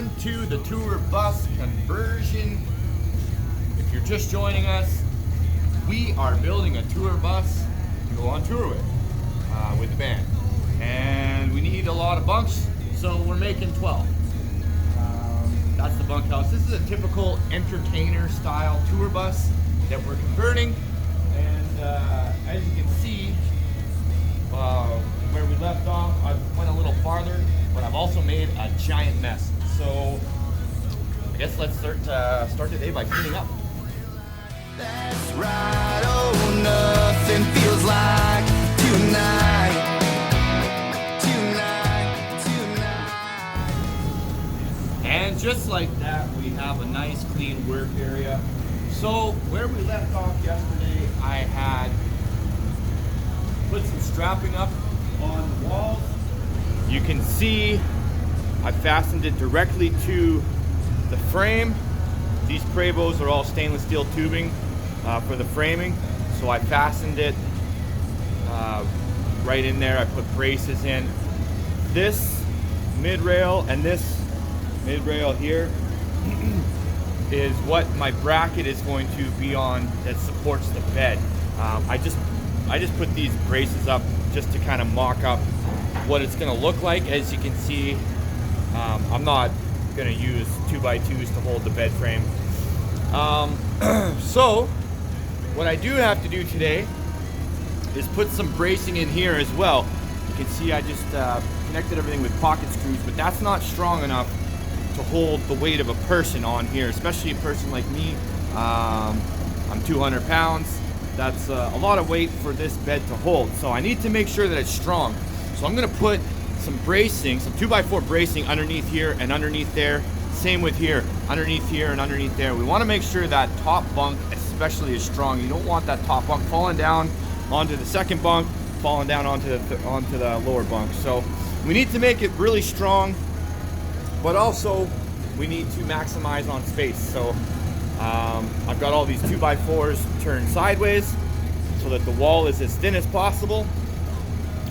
return to the tour bus conversion. If you're just joining us, we are building a tour bus to go on tour with the band. And we need a lot of bunks, so we're making 12. That's the bunkhouse. This is a typical entertainer style tour bus that we're converting. And as you can see, where we left off, I went a little farther, but I've also made a giant mess. So I guess let's start the day by cleaning up. That's right, oh, nothing feels like tonight. And just like that, we have a nice clean work area. So where we left off yesterday, I had put some strapping up on the walls. You can see I fastened it directly to the frame. These Prebos are all stainless steel tubing for the framing. So I fastened it right in there. I put braces in. This mid-rail and this mid-rail here is what my bracket is going to be on that supports the bed. I just put these braces up just to kind of mock up what it's going to look like. As you can see, I'm not going to use 2x2s to hold the bed frame. So what I do have to do today is put some bracing in here as well. You can see I just connected everything with pocket screws, but that's not strong enough to hold the weight of a person on here, especially a person like me. I'm 200 pounds. That's a lot of weight for this bed to hold. So I need to make sure that it's strong. So I'm gonna put some bracing, some 2x4 bracing underneath here and underneath there. Same with here, underneath here and underneath there. We wanna make sure that top bunk especially is strong. You don't want that top bunk falling down onto the second bunk, falling down onto the lower bunk. So we need to make it really strong, but also we need to maximize on space. So I've got all these 2x4s turned sideways so that the wall is as thin as possible.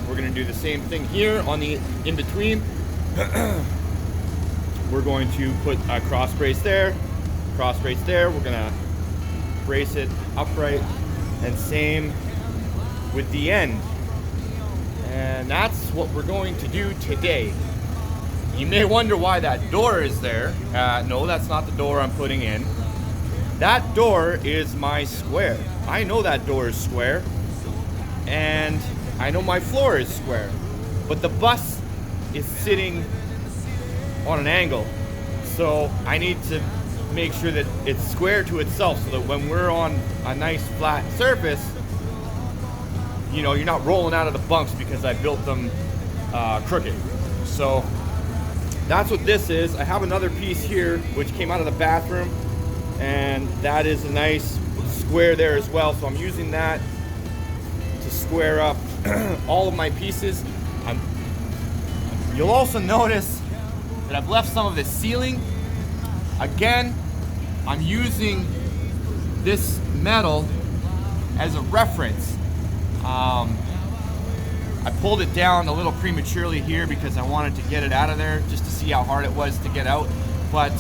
We're gonna do the same thing here on the in-between. We're going to put a cross brace there, cross brace there. We're gonna brace it upright, and same with the end. And that's what we're going to do today. You may wonder why that door is there. No, that's not the door I'm putting in. That door is my square. I know that door is square, and I know my floor is square, but the bus is sitting on an angle. So I need to make sure that it's square to itself so that when we're on a nice flat surface, you know, you're not rolling out of the bunks because I built them crooked. So that's what this is. I have another piece here which came out of the bathroom, and that is a nice square there as well. So I'm using that to square up all of my pieces. You'll also notice that I've left some of the ceiling. Again, I'm using this metal as a reference. I pulled it down a little prematurely here because I wanted to get it out of there just to see how hard it was to get out. But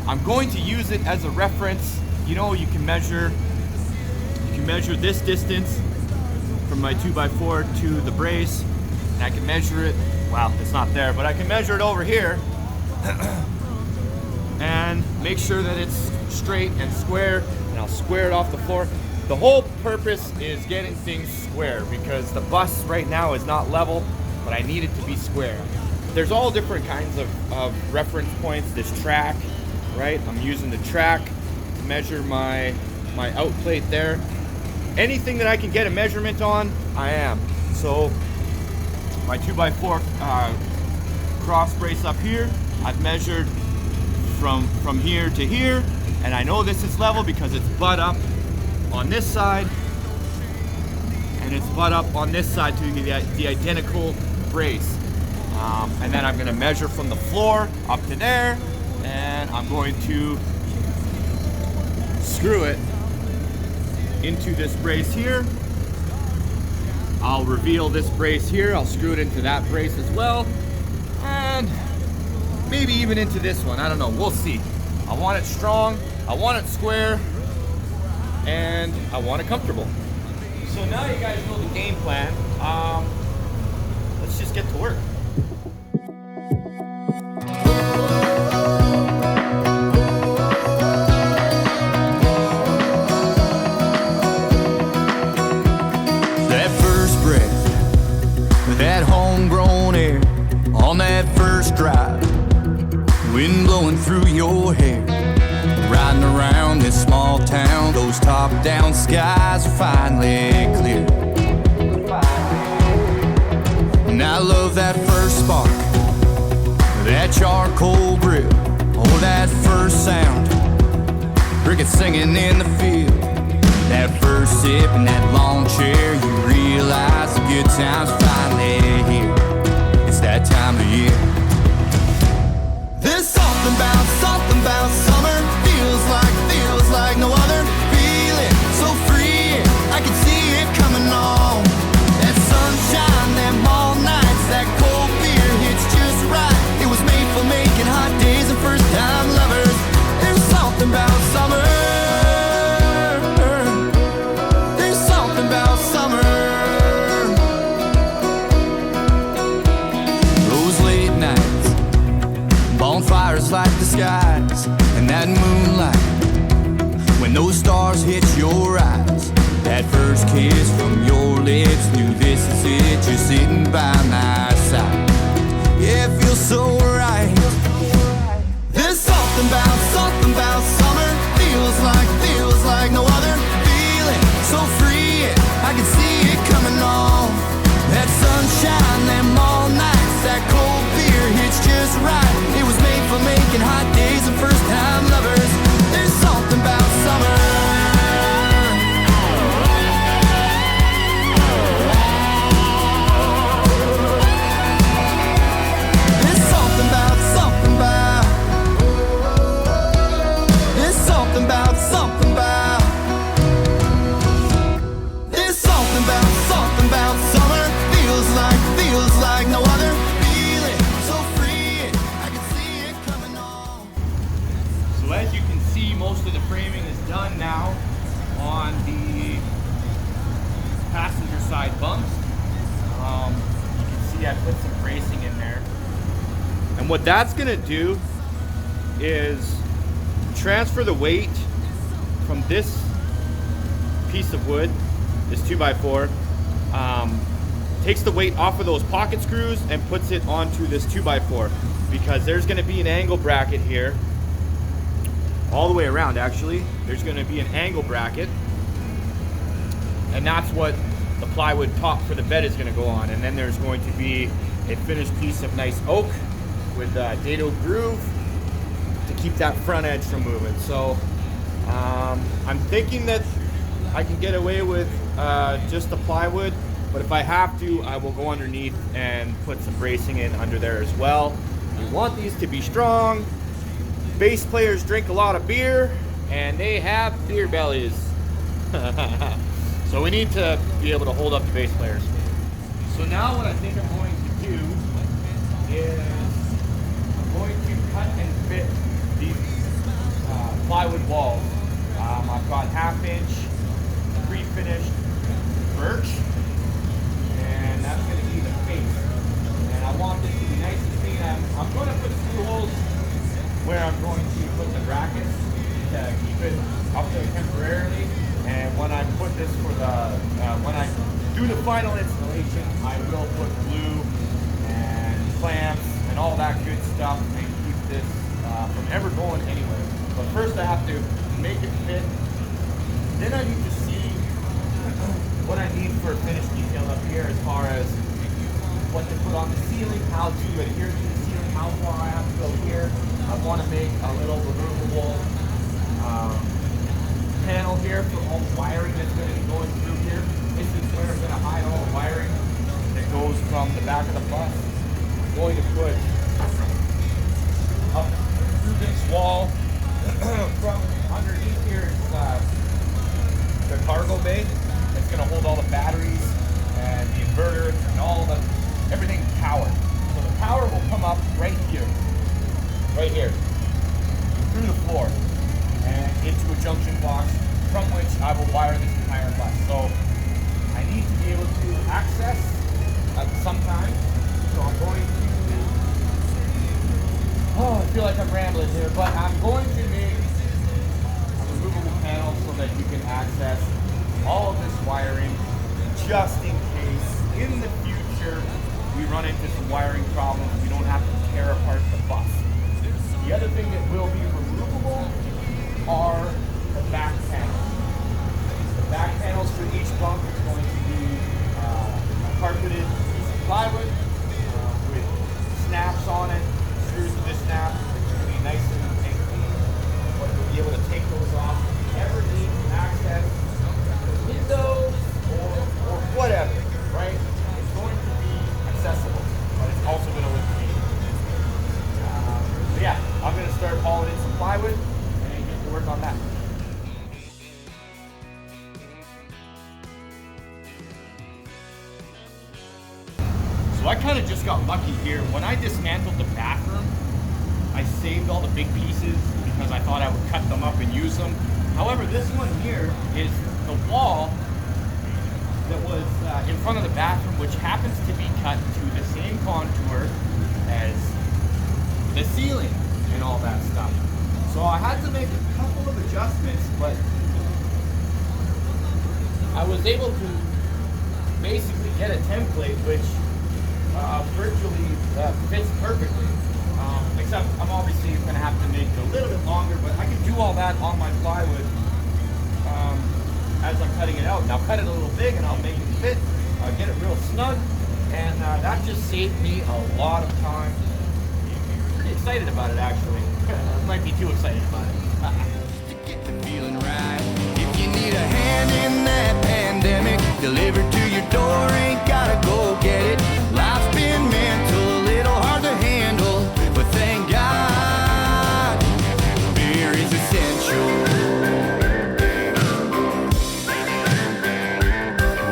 I'm going to use it as a reference. You know, you can measure this distance from my 2x4 to the brace, and I can measure it. Wow, it's not there, but I can measure it over here and make sure that it's straight and square, and I'll square it off the floor. The whole purpose is getting things square because the bus right now is not level, but I need it to be square. There's all different kinds of reference points. This track, right? I'm using the track to measure my out plate there. Anything that I can get a measurement on, I am. So my 2x4 cross brace up here, I've measured from here to here, and I know this is level because it's butt up on this side, and it's butt up on this side to the identical brace. And then I'm going to measure from the floor up to there, and I'm going to screw it into this brace here. I'll reveal this brace here. I'll screw it into that brace as well, and maybe even into this one. I don't know, we'll see. I want it strong, I want it square, and I want it comfortable. So now you guys know the game plan. Let's just get to work. That first breath, that homegrown air on that first drive, wind blowing through your hair, riding around this small town, those top-down skies are finally clear. And I love that first spark, that charcoal grill, oh that first sound, crickets singing in the field. That first sip in that long chair, you realize the good times finally here. It's that time of year. There's something about summer. Feels like no other. Feeling so free, I can see it coming on. That sunshine, them all nights, that cold beer hits just right. It was made for making hot days and first time lovers. There's something about summer. Bonfires light the skies, and that moonlight, when those stars hit your eyes, that first kiss from your lips, knew this is it, just sitting by my side. Yeah, it feels so right. There's something about summer, feels like no other. Feeling so free, I can see it coming on. That sunshine, them all nights, that cold beer hits just right. It was made for making hot days and first time lovers. There's something about summer. There's something about There's something about There's something about summer. Feels like no other. Feeling so free, I can see it coming on. So as you can see, most of the framing is done now on the passenger side bunks. You can see I put some bracing in there. And what that's gonna do is transfer the weight from this piece of wood, this 2x4, takes the weight off of those pocket screws and puts it onto this 2x4, because there's going to be an angle bracket here all the way around. Actually, there's going to be an angle bracket, and that's what the plywood top for the bed is going to go on. And then there's going to be a finished piece of nice oak with dado groove to keep that front edge from moving. So I'm thinking that I can get away with just the plywood, but if I have to, I will go underneath and put some bracing in under there as well. We want these to be strong. Bass players drink a lot of beer, and they have beer bellies. So we need to be able to hold up the bass players. So now what I think I'm going to do is I'm going to cut and fit these plywood walls. I've got 1/2 inch pre-finished birch, and that's going to be the face. And I want this to be nice and clean. I'm going to put screw holes where I'm going to put the brackets to keep it up there temporarily. And when I put this for when I do the final installation, I will put glue and clamps and all that good stuff to keep this from ever going anywhere. But first I have to make it fit. Then I need to see what I need for finished detail up here, as far as what to put on the ceiling, how to adhere to the ceiling, how far I have to go here. I want to make a little removable panel here for all the wiring that's going to be going through here. This is where I'm going to hide all the wiring that goes from the back of the bus. I'm going to put up through this wall from underneath here is the cargo bay. It's going to hold all the batteries and the inverter and all the everything power. So the power will come up right here. right here, through the floor, and into a junction box from which I will wire this entire bus. So I need to be able to access at some time. So I'm going to, I feel like I'm rambling here, but I'm going to make a removable panel so that you can access all of this wiring just in case in the future we run into some wiring problems. We don't have to tear apart the bus. The other thing that will be removable are the back panels. The back panels for each bunk is going to be a carpeted piece of plywood with snaps on it, screws to this snap. It's going to be nice and clean, but you'll be able to take those off if you ever need to access the windows or whatever, right? It's going to be accessible, but it's also going to look clean. So yeah, I'm going to start hauling in some plywood and get to work on that. So I kind of just got lucky here. When I dismantled the bathroom, I saved all the big pieces because I thought I would cut them up and use them. However, this one here is the wall that was in front of the bathroom, which happens to be cut to the same contour as the ceiling and all that stuff. So I had to make a couple of adjustments, but I was able to basically get a template which virtually fits perfectly. Except I'm obviously going to have to make it a little bit longer, but I can do all that on my plywood as I'm cutting it out. And I'll cut it a little big and I'll make it fit, get it real snug, and that just saved me a lot of time. Pretty excited about it, actually. Might be too excited about it. To get the feeling right. If you need a hand in that pandemic, delivered to your door, ain't gotta go get it. Life's been mental, a little hard to handle, but thank God beer is essential.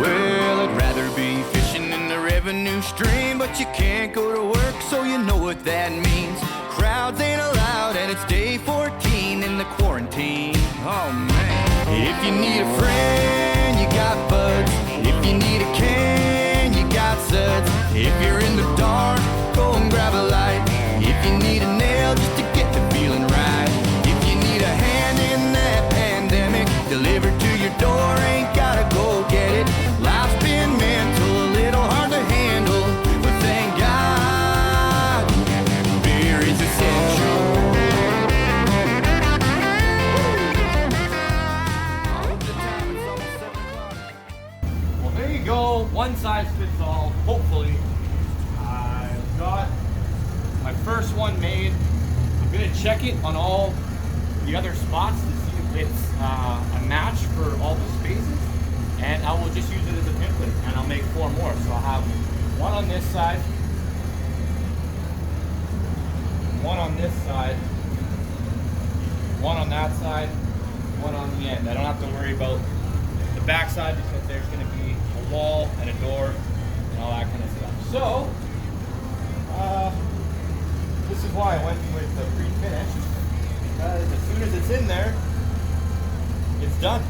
Well, I'd rather be fishing in the revenue stream, but you can't go to work, so you know what that means. Crowds ain't allowed, and it's day 14 in the quarantine. Oh man. If you need a friend, you got buds. If you need a can, you got suds. If you're in the dark, go and grab a light. If you need a nail just to get the feeling right. If you need a hand in that pandemic, delivered to your door, ain't gotta go get it. Life's been mental, a little hard to handle, but thank God beer is essential. Well, there you go. One size fits all, hopefully. I've got my first one made. I'm going to check it on all the other spots to see if it's a match for all the spaces. And I will just use it as a template, and I'll make 4 more. So I'll have one on this side, one on this side, one on that side, one on the end. I don't have to worry about the back side because there's going to be a wall and a door and all that kind of stuff. So, this is why I went with the pre-finished, because as soon as it's in there, it's done.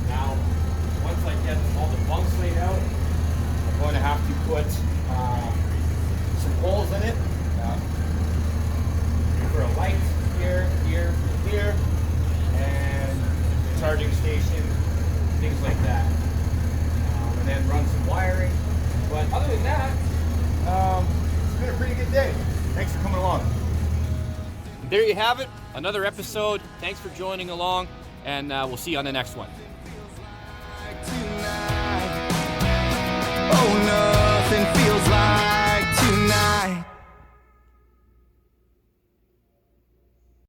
Now, once I get all the bunks laid out, I'm going to have to put some holes in it for a light here, here, here, and charging station, things like that. And then run some wiring. But other than that, it's been a pretty good day. Thanks for coming along. There you have it, another episode. Thanks for joining along, and we'll see you on the next one. Oh, nothing feels like